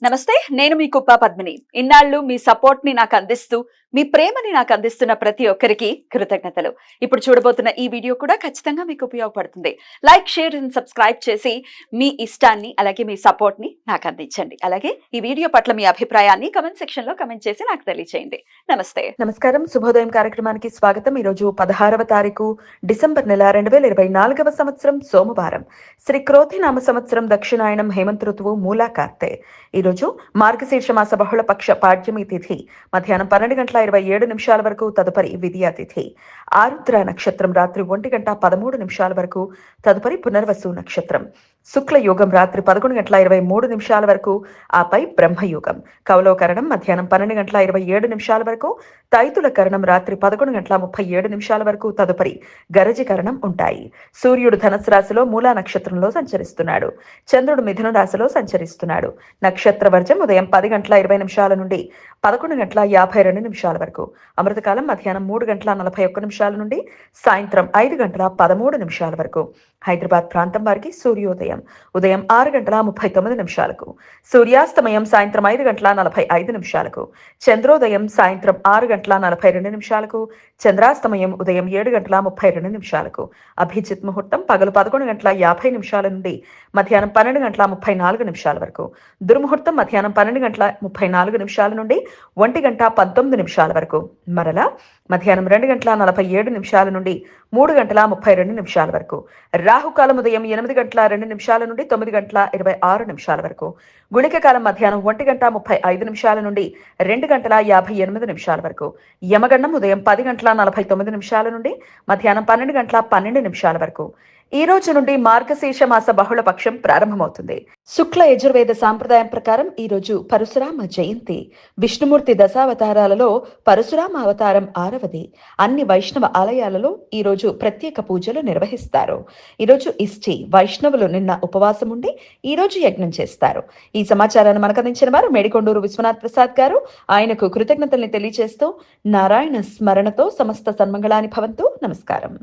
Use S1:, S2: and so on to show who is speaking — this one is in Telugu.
S1: నమస్తే. నేను మీ కుప్ప పద్మిని. ఇన్నాళ్ళు మీ సపోర్ట్‌ని నాకందిస్తూ, మీ ప్రేమని నాకందిస్తున్న ప్రతి ఒక్కరికి కృతజ్ఞతలు. ఇప్పుడు చూడబోతున్న ఈ వీడియో కూడా ఖచ్చితంగా మీకు ఉపయోగపడుతుంది. లైక్, షేర్ అండ్ సబ్స్క్రైబ్ చేసి మీ ఇష్టాన్ని అలాగే మీ సపోర్ట్‌ని నాకందించండి. అలాగే ఈ వీడియో పట్ల మీ అభిప్రాయాన్ని కామెంట్ సెక్షన్‌లో కామెంట్ చేసి నాకు తెలియజేయండి. నమస్తే.
S2: నమస్కారం. శుభోదయం కార్యక్రమానికి స్వాగతం. ఈరోజు 16వ తారీఖు డిసెంబర్ నెల 2024వ సంవత్సరం సోమవారం. శ్రీ క్రోధినామ సంవత్సరం దక్షిణాయనం హేమంత ఋతువు మూలా కార్తె. ఈరోజు మార్గశీర్ష మాస బహుళ పక్ష పాడ్యమి తిథి మధ్యాహ్నం 12:27 వరకు, తదుపరి విదియా తిథి. ఆరుద్ర నక్షత్రం రాత్రి 1:13 వరకు, తదుపరి పునర్వసు నక్షత్రం. శుక్ల యోగం రాత్రి 11:23 వరకు, ఆపై బ్రహ్మయోగం. కౌలవకరణం మధ్యాహ్నం 12:27 వరకు, తైతుల కరణం రాత్రి 11:37 వరకు, తదుపరి గరజకరణం ఉంటాయి. సూర్యుడు ధనస్సు రాశిలో మూలా నక్షత్రంలో సంచరిస్తున్నాడు. చంద్రుడు మిథున రాశిలో సంచరిస్తున్నాడు. నక్షత్ర వర్జం ఉదయం 10:20 నుండి 11:52 వరకు. అమృతకాలం మధ్యాహ్నం 3:41 నుండి సాయంత్రం 5:13 వరకు. హైదరాబాద్ ప్రాంతం వారికి సూర్యోదయం ఉదయం 6:39. సూర్యాస్తమయం సాయంత్రం 5:45. చంద్రోదయం సాయంత్రం 6:42. చంద్రాస్తమయం ఉదయం 7:32. అభిజిత్ ముహూర్తం పగలు 11:50 నుండి మధ్యాహ్నం 12:34 వరకు. దుర్ముహూర్తం మధ్యాహ్నం 12:34 నుండి 1:19 వరకు. మరలా మధ్యాహ్నం 2:47 నుండి 3:32 వరకు. రాహుకాలం ఉదయం 8:02 నుండి 9:26 వరకు. గుళిక కాలం మధ్యాహ్నం 1:35 నుండి 2:58 వరకు. యమగండం ఉదయం 10:49 నుండి మధ్యాహ్నం 12:12 వరకు. ఈ రోజు నుండి మార్గశీర్ష మాస బహుళ పక్షం ప్రారంభమవుతుంది. శుక్ల యజుర్వేద సాంప్రదాయం ప్రకారం ఈ రోజు పరశురామ జయంతి. విష్ణుమూర్తి దశావతారాలలో పరశురామ అవతారం 6వది. అన్ని వైష్ణవ ఆలయాలలో ఈ రోజు ప్రత్యేక పూజలు నిర్వహిస్తారు. ఈరోజు ఇష్టి వైష్ణవులు నిన్న ఉపవాసం ఉండి ఈ రోజు యజ్ఞం చేస్తారు. ఈ సమాచారాన్ని మనకు అందించిన వారు మేడికొండూరు విశ్వనాథ్ ప్రసాద్ గారు. ఆయనకు కృతజ్ఞతల్ని తెలియజేస్తూ నారాయణ స్మరణతో సమస్త సన్మంగళాని భవంతు. నమస్కారం.